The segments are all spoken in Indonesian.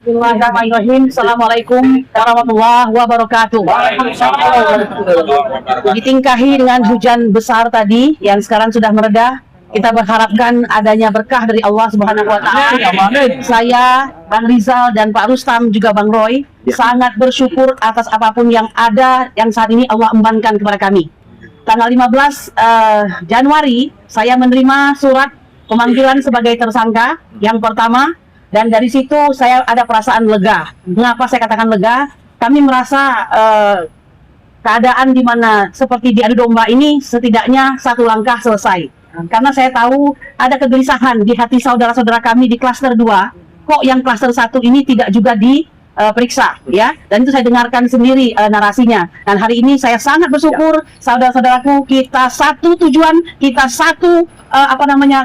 Bismillahirrahmanirrahim. Assalamualaikum warahmatullahi wabarakatuh. Ditingkahi dengan hujan besar tadi yang sekarang sudah mereda, kita berharapkan adanya berkah dari Allah Subhanahu wa taala. Saya, Bang Rizal dan Pak Rustam juga Bang Roy sangat bersyukur atas apapun yang ada yang saat ini Allah embankan kepada kami. Tanggal 15 Januari saya menerima surat pemanggilan sebagai tersangka yang pertama. Dan dari situ saya ada perasaan lega. Mengapa saya katakan lega? Kami merasa keadaan di mana seperti diadu domba ini setidaknya satu langkah selesai. Karena saya tahu ada kegelisahan di hati saudara-saudara kami di klaster 2. Kok yang klaster 1 ini tidak juga diperiksa, ya? Dan itu saya dengarkan sendiri narasinya. Dan hari ini saya sangat bersyukur, saudara-saudaraku, kita satu tujuan, kita satu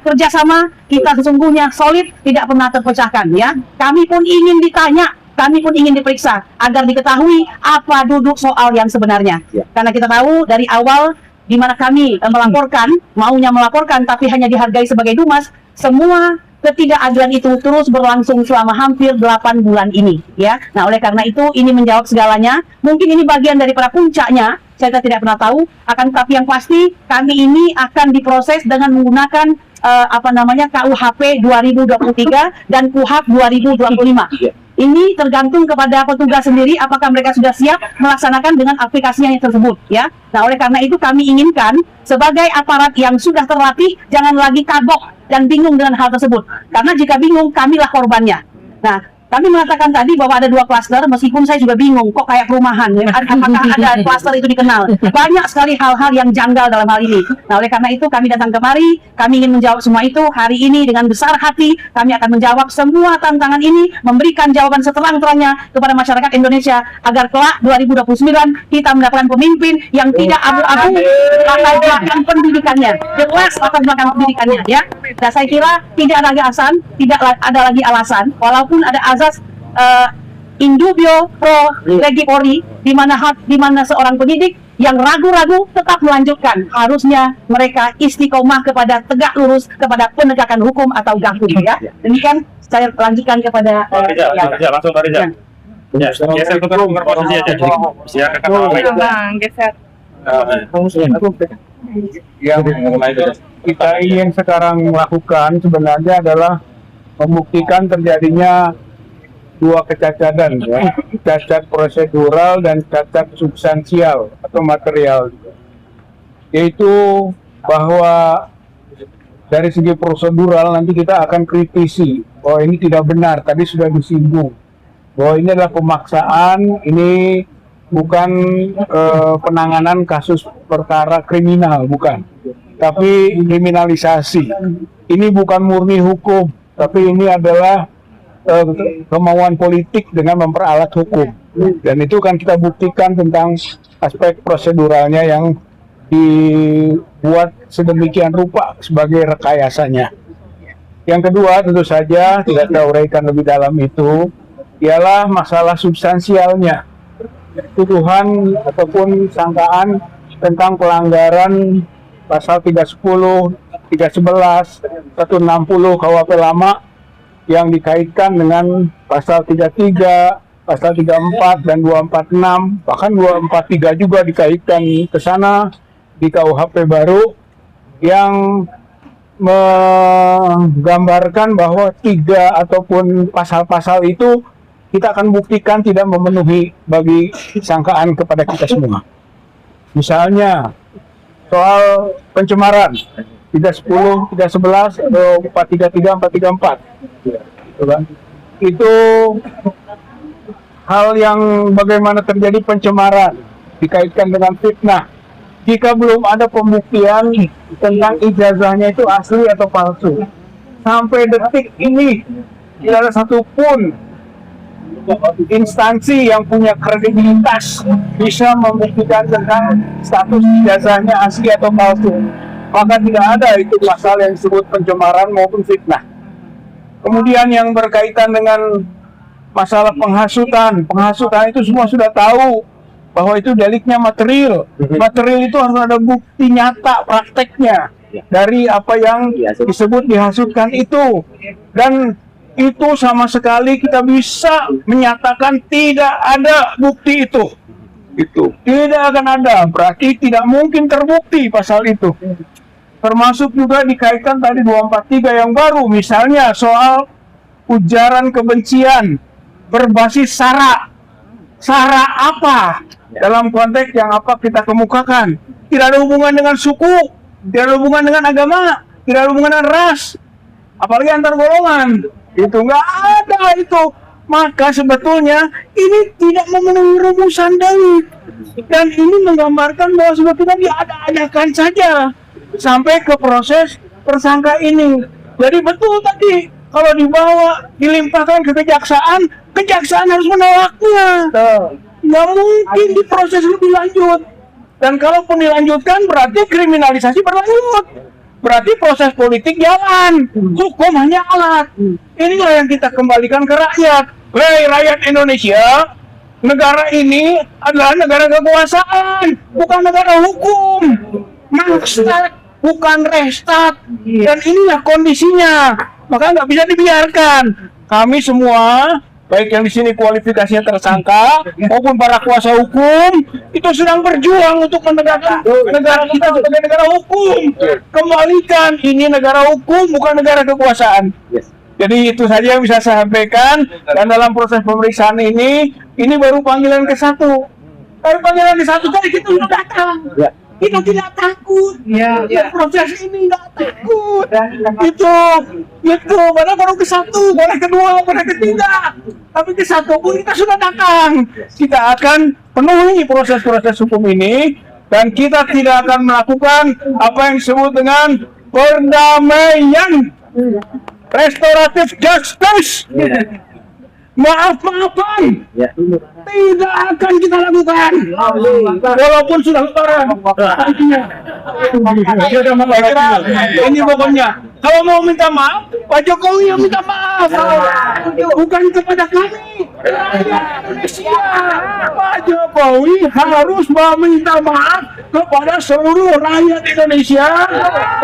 kerjasama, kita sesungguhnya solid, tidak pernah terpecahkan, ya. Kami pun ingin ditanya, kami pun ingin diperiksa agar diketahui apa duduk soal yang sebenarnya. Karena kita tahu dari awal di mana kami maunya melaporkan tapi hanya dihargai sebagai dumas, semua ketidakadilan itu terus berlangsung selama hampir 8 bulan ini, ya. Nah, oleh karena itu ini menjawab segalanya. Mungkin ini bagian daripada puncaknya, saya tidak pernah tahu, akan tapi yang pasti kami ini akan diproses dengan menggunakan KUHP 2023 dan KUHP 2025. Ini tergantung kepada petugas sendiri apakah mereka sudah siap melaksanakan dengan aplikasinya yang tersebut, ya. Nah, oleh karena itu kami inginkan sebagai aparat yang sudah terlatih jangan lagi kagok dan bingung dengan hal tersebut. Karena jika bingung, kamilah korbannya. Nah, kami mengatakan tadi bahwa ada 2 klaster, meskipun saya juga bingung, kok kayak perumahan, apakah ada klaster itu dikenal. Banyak sekali hal-hal yang janggal dalam hal ini. Nah, oleh karena itu kami datang kemari, kami ingin menjawab semua itu. Hari ini dengan besar hati, kami akan menjawab semua tantangan ini, memberikan jawaban seterang-terangnya kepada masyarakat Indonesia, agar kelak 2029 kita mendapatkan pemimpin yang tidak abu-abu akan belakang pendidikannya. Jelas akan belakang pendidikannya, ya. Nah, saya kira tidak ada lagi alasan, walaupun ada azas indubio pro legi polri, di mana seorang pendidik yang ragu-ragu tetap melanjutkan, harusnya mereka istiqomah kepada tegak lurus kepada penegakan hukum atau gakum, ya. Demikian saya lanjutkan kepada langsung Pak Rizal. Ya, geser ke posisi aja. Silakan. Geser. Yang kita ingin sekarang lakukan sebenarnya adalah membuktikan terjadinya 2 kecacatan, ya. Cacat prosedural dan cacat substansial atau material, yaitu bahwa dari segi prosedural nanti kita akan kritisi bahwa ini tidak benar, tadi sudah disinggung bahwa ini adalah pemaksaan, ini bukan penanganan kasus perkara kriminal, bukan, tapi kriminalisasi. Ini bukan murni hukum, tapi ini adalah kemauan politik dengan memperalat hukum, dan itu kan kita buktikan tentang aspek proseduralnya yang dibuat sedemikian rupa sebagai rekayasanya. Yang kedua, tentu saja tidak kita uraikan lebih dalam itu, ialah masalah substansialnya, tuduhan ataupun sangkaan tentang pelanggaran pasal 310, 311, 160 KUHP lama yang dikaitkan dengan pasal 33, pasal 34 dan 246, bahkan 243 juga dikaitkan ke sana di KUHP baru yang menggambarkan bahwa 3 ataupun pasal-pasal itu kita akan buktikan tidak memenuhi bagi sangkaan kepada kita semua. Misalnya soal pencemaran 310, 311, atau 433, 434. Itu hal yang bagaimana terjadi pencemaran dikaitkan dengan fitnah. Jika belum ada pembuktian tentang ijazahnya itu asli atau palsu, sampai detik ini tidak ada satupun instansi yang punya kredibilitas bisa membuktikan tentang status ijazahnya asli atau palsu. Maka tidak ada itu pasal yang disebut pencemaran maupun fitnah. Kemudian yang berkaitan dengan masalah penghasutan itu semua sudah tahu bahwa itu deliknya material. Material itu harus ada bukti nyata prakteknya dari apa yang disebut dihasutkan itu. Dan itu sama sekali kita bisa menyatakan tidak ada bukti itu. Itu tidak akan ada, berarti tidak mungkin terbukti pasal itu. Termasuk juga dikaitkan tadi 243 yang baru, misalnya soal ujaran kebencian berbasis sara. Sara apa? Dalam konteks yang apa kita kemukakan. Tidak ada hubungan dengan suku, tidak ada hubungan dengan agama, tidak ada hubungan dengan ras, apalagi antar golongan. Itu nggak ada itu. Maka sebetulnya ini tidak memenuhi rumusan delik. Dan ini menggambarkan bahwa sebetulnya diada-adakan saja sampai ke proses tersangka ini. Jadi betul tadi, kalau dibawa, dilimpahkan ke kejaksaan, kejaksaan harus menolaknya. Nggak mungkin diproses lebih lanjut. Dan kalaupun dilanjutkan, berarti kriminalisasi berlanjut. Berarti proses politik jalan, hukum hanya alat. Inilah yang kita kembalikan ke rakyat. Hei rakyat Indonesia, negara ini adalah negara kekuasaan, bukan negara hukum. Maksud bukan restat. Dan inilah kondisinya. Maka nggak bisa dibiarkan. Kami semua, baik yang di sini kualifikasinya tersangka maupun para kuasa hukum, itu sedang berjuang untuk menegakkan negara kita sebagai negara hukum. Kembalikan, ini negara hukum, bukan negara kekuasaan. Jadi itu saja yang bisa saya sampaikan. Dan dalam proses pemeriksaan ini baru panggilan ke-1. Baru panggilan ke-1 tadi kita sudah datang. Itu tidak takut. Proses ini tidak takut. Itu padahal baru ke-1, baru ke-2, baru ke-3. Tapi ke-1 pun kita sudah datang. Kita akan penuhi proses-proses hukum ini dan kita tidak akan melakukan apa yang disebut dengan perdamaian, restoratif justice. Maaf-maafan tidak akan kita lakukan walaupun sudah lebaran. Ini pokoknya kalau mau minta maaf, Pak Jokowi yang minta maaf, bukan kepada kami rakyat Indonesia. Pak Jokowi harus meminta maaf kepada seluruh rakyat Indonesia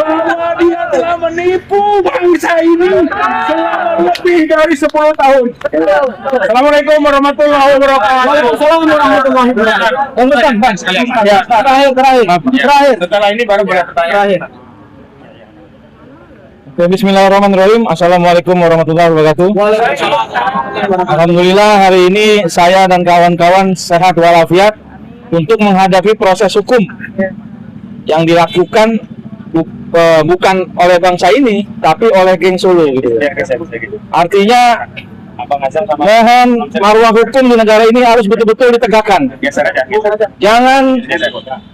bahwa dia telah menipu bangsa ini selama lebih dari 10 tahun. Assalamualaikum warahmatullahi wabarakatuh. Assalamualaikum warahmatullahi wabarakatuh. Terakhir. Setelah ini baru boleh pertanyaan. Bismillahirrahmanirrahim. Assalamualaikum warahmatullahi wabarakatuh. Alhamdulillah hari ini saya dan kawan-kawan sehat walafiat untuk menghadapi proses hukum yang dilakukan bukan oleh bangsa ini tapi oleh geng Solo gitu. Artinya mohon marwah hukum di negara ini harus betul-betul ditegakkan. Jangan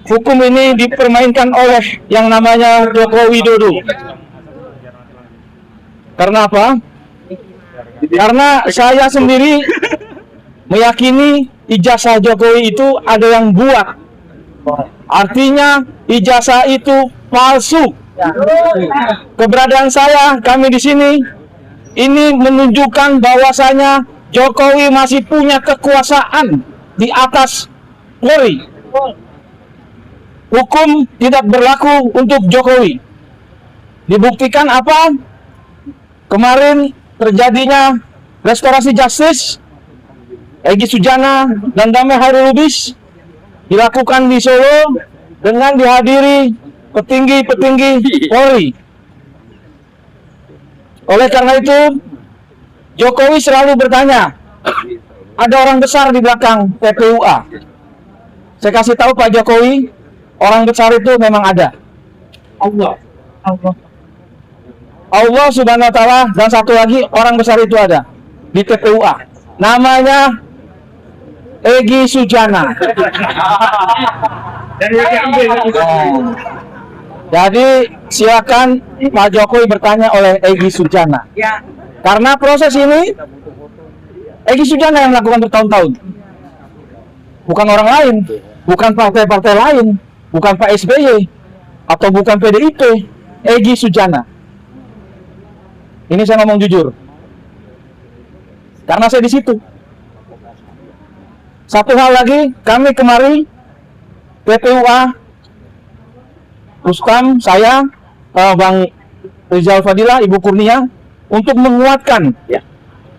hukum ini dipermainkan oleh yang namanya Joko Widodo. Karena apa? Karena saya sendiri meyakini ijazah Jokowi itu ada yang buat. Artinya ijazah itu palsu. Keberadaan saya, kami di sini, ini menunjukkan bahwasanya Jokowi masih punya kekuasaan di atas Polri. Hukum tidak berlaku untuk Jokowi. Dibuktikan apa? Kemarin terjadinya restorasi justice, Egy Sujana dan Damai Hairul Lubis dilakukan di Solo dengan dihadiri petinggi-petinggi Polri. Oleh karena itu, Jokowi selalu bertanya, ada orang besar di belakang TPUA. Saya kasih tahu Pak Jokowi, orang besar itu memang ada. Allah Subhanahu wa Ta'ala, dan satu lagi orang besar itu ada di TPUA. Namanya Egy Sujana. Jadi silakan Pak Jokowi bertanya oleh Egy Sujana. Karena proses ini Egy Sujana yang melakukan bertahun-tahun. Bukan orang lain, bukan partai-partai lain, bukan Pak SBY atau bukan PDIP. Egy Sujana. Ini saya ngomong jujur, karena saya di situ. Satu hal lagi, kami kemarin TPUA, Rustam, saya, Bang Rizal Fadilah, Ibu Kurnia, untuk menguatkan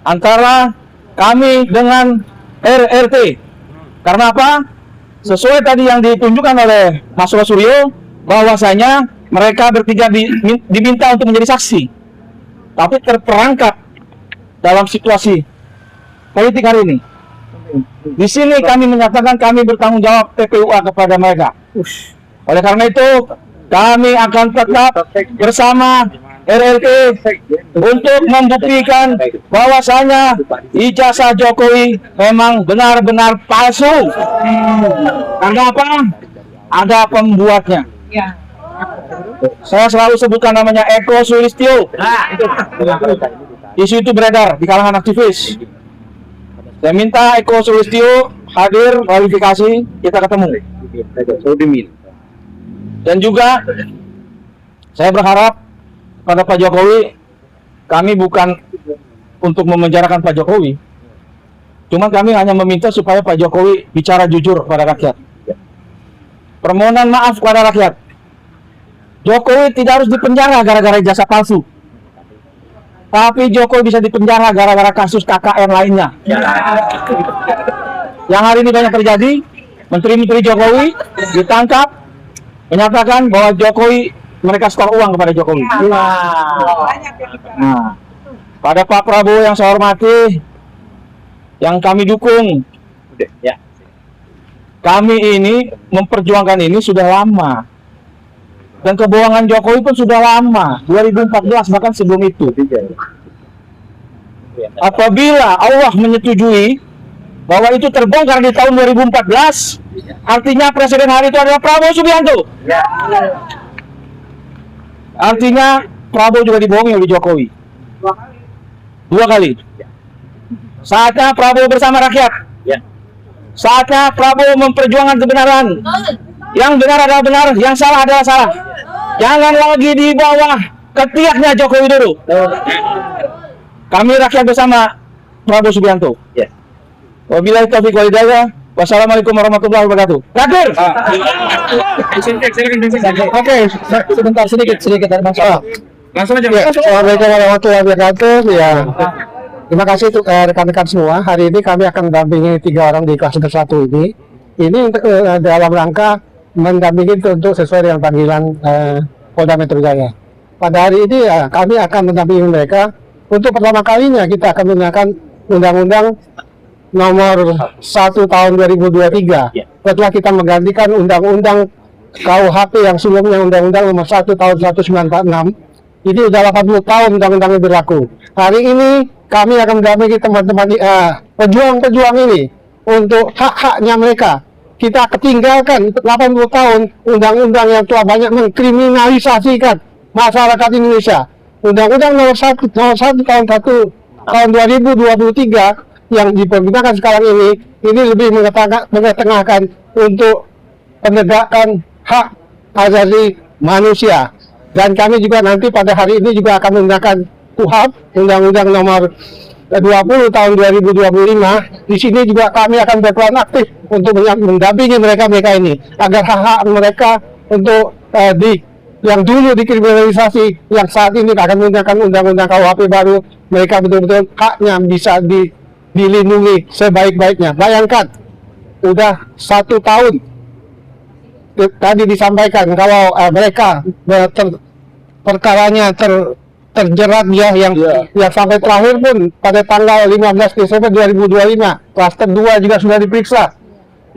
antara kami dengan RRT. Karena apa? Sesuai tadi yang ditunjukkan oleh Mas Suryo, bahwasanya mereka bertiga diminta untuk menjadi saksi, tapi terperangkap dalam situasi politik hari ini. Di sini kami menyatakan kami bertanggung jawab TPUA kepada mereka. Oleh karena itu, kami akan tetap bersama RRT untuk membuktikan bahwasanya ijazah Jokowi memang benar-benar palsu. Karena apa? Ada pembuatnya. Saya selalu sebutkan namanya Eko Sulistyo. Isu itu beredar di kalangan aktivis. Saya minta Eko Sulistyo hadir klarifikasi, kita ketemu. Dan juga saya berharap pada Pak Jokowi, kami bukan untuk memenjarakan Pak Jokowi, cuma kami hanya meminta supaya Pak Jokowi bicara jujur kepada rakyat. Permohonan maaf kepada rakyat, Jokowi tidak harus dipenjara gara-gara ijazah palsu, tapi Jokowi bisa dipenjara gara-gara kasus KKN lainnya. Yang hari ini banyak terjadi, menteri-menteri Jokowi ditangkap, menyatakan bahwa Jokowi mereka setor uang kepada Jokowi. Nah, pada Pak Prabowo yang saya hormati, yang kami dukung, kami ini memperjuangkan ini sudah lama. Dan kebohongan Jokowi pun sudah lama, 2014 bahkan sebelum itu. Apabila Allah menyetujui bahwa itu terbongkar di tahun 2014, artinya presiden hari itu adalah Prabowo Subianto. Artinya Prabowo juga dibohongi oleh Jokowi 2 kali. Saatnya Prabowo bersama rakyat. Saatnya Prabowo memperjuangkan kebenaran. Yang benar adalah benar, yang salah adalah salah. Jangan lagi di bawah ketiaknya Joko Widodo. Kami rakyat bersama Prabowo Subianto. Wabillahi taufiq wal hidayah. Wassalamualaikum warahmatullahi wabarakatuh. Hadir. Oke, sebentar sedikit ada masalah. Langsung aja. Assalamualaikum warahmatullahi wabarakatuh. Ya, terima kasih untuk rekan-rekan semua. Hari ini kami akan mendampingi 3 orang di kelas 1 ini. Ini untuk dalam rangka mendampingi untuk sesuai dengan panggilan Polda Metro Jaya. Pada hari ini kami akan mendampingi mereka. Untuk pertama kalinya kita akan menggunakan Undang-Undang Nomor 1 Tahun 2023. Setelah kita menggantikan Undang-Undang KUHP yang sebelumnya Undang-Undang Nomor 1 Tahun 1946. Ini sudah 80 tahun undang-undangnya berlaku. Hari ini kami akan mendampingi teman-teman pejuang-pejuang ini untuk hak-haknya mereka. Kita ketinggalkan 80 tahun undang-undang yang telah banyak mengkriminalisasikan masyarakat Indonesia. Undang-Undang Nomor 1 Tahun 2023 yang dipergunakan sekarang ini lebih mengetengahkan untuk penegakan hak asasi manusia. Dan kami juga nanti pada hari ini juga akan menggunakan KUHP, Undang-Undang Nomor 20 Tahun 2025. Di sini juga kami akan berperan aktif untuk mendampingi mereka ini agar hak-hak mereka untuk yang dulu dikriminalisasi, yang saat ini akan menggunakan Undang-Undang KUHP baru, mereka betul-betul haknya bisa dilindungi sebaik-baiknya. Bayangkan, udah 1 tahun tadi disampaikan kalau mereka perkaranya terjerat ya yang sampai terakhir pun pada tanggal 15 Desember 2025 klaster 2 juga sudah diperiksa.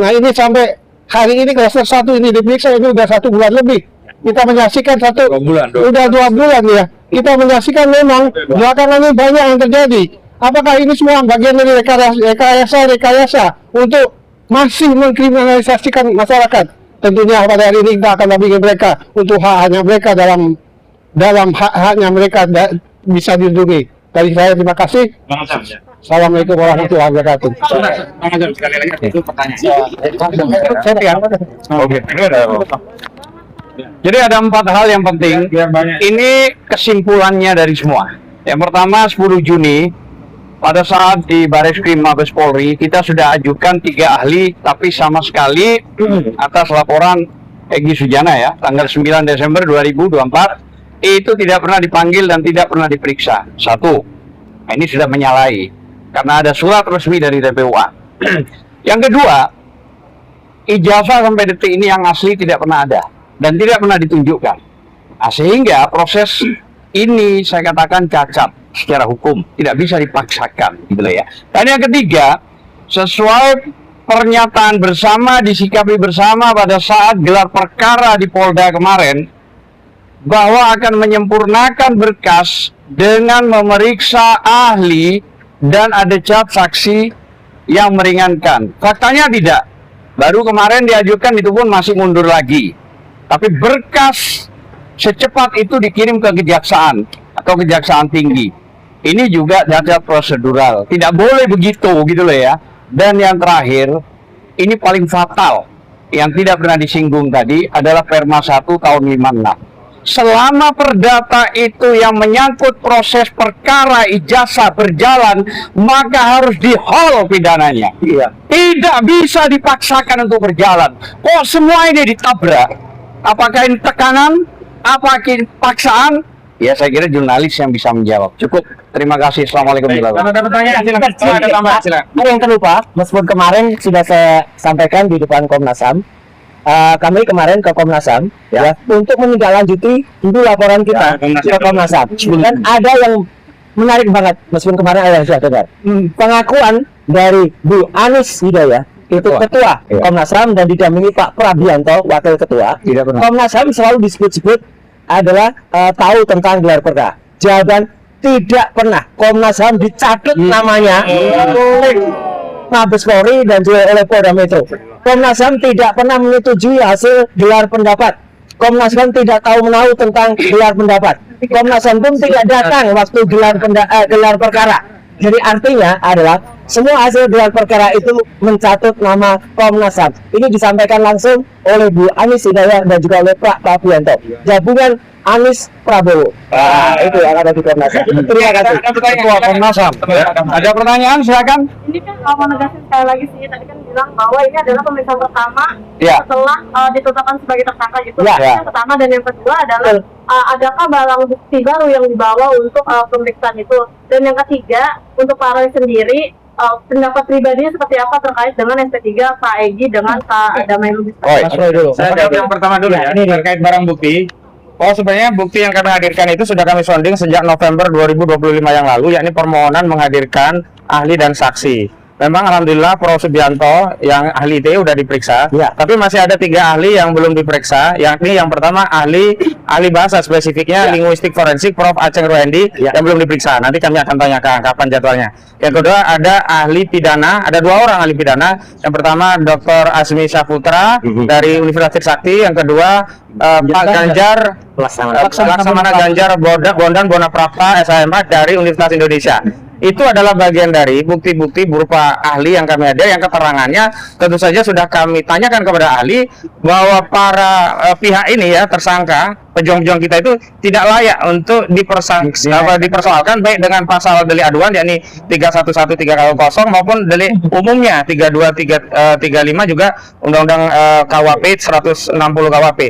Nah ini sampai hari ini klaster 1 ini diperiksa ini udah 1 bulan lebih. Kita menyaksikan udah 2 bulan ya. Kita menyaksikan memang belakangan ini banyak yang terjadi. Apakah ini semua bagian dari rekayasa untuk masih mengkriminalisasikan masyarakat? Tentunya pada hari ini kita akan dampingi mereka untuk hak-haknya mereka dalam hak-haknya mereka bisa dilindungi. Dari saya terima kasih. Assalamualaikum warahmatullahi wabarakatuh. Sekali lagi itu pertanyaan. Oke. Jadi ada 4 hal yang penting. Ini kesimpulannya dari semua. Yang pertama 10 Juni pada saat di Bareskrim Mabes Polri kita sudah ajukan 3 ahli, tapi sama sekali atas laporan Egy Sujana ya tanggal 9 Desember 2024 itu tidak pernah dipanggil dan tidak pernah diperiksa. Satu, nah ini sudah menyalahi karena ada surat resmi dari TPUA. Yang kedua, ijazah sampai detik ini yang asli tidak pernah ada dan tidak pernah ditunjukkan. Nah, sehingga proses ini saya katakan cacat secara hukum, tidak bisa dipaksakan, gitu ya. Dan yang ketiga, sesuai pernyataan bersama, disikapi bersama pada saat gelar perkara di Polda kemarin, bahwa akan menyempurnakan berkas dengan memeriksa ahli dan ada cat saksi yang meringankan. Faktanya tidak. Baru kemarin diajukan itu pun masih mundur lagi. Tapi berkas secepat itu dikirim ke kejaksaan atau kejaksaan tinggi. Ini juga cacat prosedural. Tidak boleh begitu, gitu loh ya. Dan yang terakhir, ini paling fatal yang tidak pernah disinggung tadi adalah Perma 1 tahun 56. Selama perdata itu yang menyangkut proses perkara ijazah berjalan, maka harus di-hold pidananya. Iya. Tidak bisa dipaksakan untuk berjalan. Kok semua ini ditabrak? Apakah ini tekanan? Apakah ini paksaan? Ya saya kira jurnalis yang bisa menjawab. Cukup. Terima kasih. Assalamualaikum warahmatullahi Kalau ada pertanyaan silakan. Ada tambahan silakan. Ada yang terlupa, meskipun kemarin sudah saya sampaikan di depan Komnas HAM, kami kemarin ke Komnas HAM ya untuk menindaklanjuti dulu laporan kita ke Komnas HAM. Dan ada yang menarik banget, meskipun kemarin ada yang sudah dengar. Pengakuan dari Bu Anis Hidayah, itu ketua Komnas HAM dan didampingi Pak Prabianto, wakil ketua. Komnas HAM selalu disebut-sebut adalah tahu tentang gelar perkara. Jawaban tidak pernah Komnas HAM dicatat namanya oleh Mabes Polri dan juga oleh Polda Metro. Komnas HAM tidak pernah menyetujui hasil gelar pendapat. Komnas HAM tidak tahu menahu tentang gelar pendapat. Komnas HAM pun tidak datang waktu gelar perkara. Jadi artinya adalah semua hasil gelar perkara itu mencatut nama Komnas HAM. Ini disampaikan langsung oleh Bu Anis Hidayah dan juga oleh Pak Prabianto. Gabungan Anies Prabowo. Itu yang ada di Komnas HAM. Terima kasih. Ketua Komnas HAM. Ada pertanyaan? Silakan. Ini kan mau menegaskan sekali lagi sih, tadi kan bilang bahwa ini adalah pemeriksaan pertama setelah ditetapkan sebagai tersangka gitu. Yang pertama dan yang kedua adalah adakah barang bukti baru yang dibawa untuk pemeriksaan itu. Dan yang ketiga, untuk Pak Roy sendiri, pendapat pribadinya seperti apa terkait dengan SP3 Pak Egy dengan Pak Damai Lubis? Saya jawab yang pertama dulu ya, terkait barang bukti. Oh, sebenarnya bukti yang kami hadirkan itu sudah kami sounding sejak November 2025 yang lalu, yakni permohonan menghadirkan ahli dan saksi. Memang alhamdulillah Prof Subianto yang ahli ITE udah diperiksa, tapi masih ada 3 ahli yang belum diperiksa, yakni yang pertama ahli bahasa spesifiknya linguistik forensik Prof Aceng Ruhendi yang belum diperiksa. Nanti kami akan tanyakan kapan jadwalnya. Yang kedua ada ahli pidana, ada 2 orang ahli pidana. Yang pertama Dr. Asmi Saputra dari Universitas Trisakti, yang kedua Pak Ganjar Laksamana Ganjar Bondan Bonaprapta SHMA dari Universitas Indonesia. Itu adalah bagian dari bukti-bukti berupa ahli yang kami ada, yang keterangannya tentu saja sudah kami tanyakan kepada ahli bahwa para pihak ini ya, tersangka pejuang-pejuang kita itu tidak layak untuk dipersoalkan baik dengan pasal delik aduan yakni 311300 maupun delik umumnya 3235 juga Undang-Undang KUHP 160 KUHP.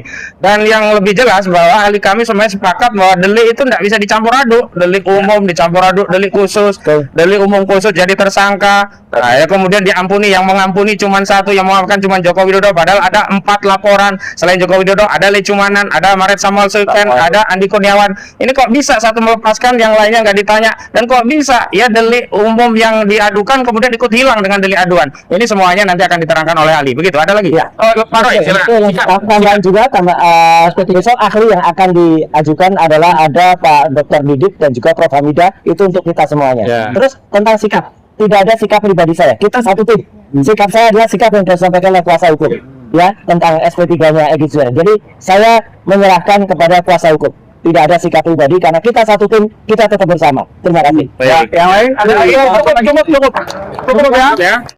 Dan yang lebih jelas bahwa ahli kami semuanya sepakat bahwa delik itu tidak bisa dicampur aduk, delik umum dicampur aduk, delik khusus, delik umum khusus jadi tersangka. Nah, ya kemudian diampuni, yang mengampuni cuma 1, yang memaafkan cuma Joko Widodo, padahal ada 4 laporan selain Joko Widodo, ada Lecumanan, ada Maret Samuel Sultan, ada Andi Kurniawan. Ini kok bisa satu melepaskan, yang lainnya nggak ditanya, dan kok bisa ya delik umum yang diadukan kemudian ikut hilang dengan delik aduan. Ini semuanya nanti akan diterangkan oleh ahli. Begitu, ada lagi? Ya. Oh, Pak Roy, silakan. Tambahan juga seperti besok ahli yang akan diajukan adalah ada Pak Dr. Didik dan juga Prof Hamida, itu untuk kita semuanya. Terus tentang sikap, tidak ada sikap pribadi saya, kita satu tim. Sikap saya adalah sikap yang disampaikan oleh kuasa hukum ya tentang SP3-nya Egy Sujana. Jadi saya menyerahkan kepada kuasa hukum, tidak ada sikap pribadi karena kita satu tim, kita tetap bersama. Terima kasih. Yang lain ada lagi? Cukup ya.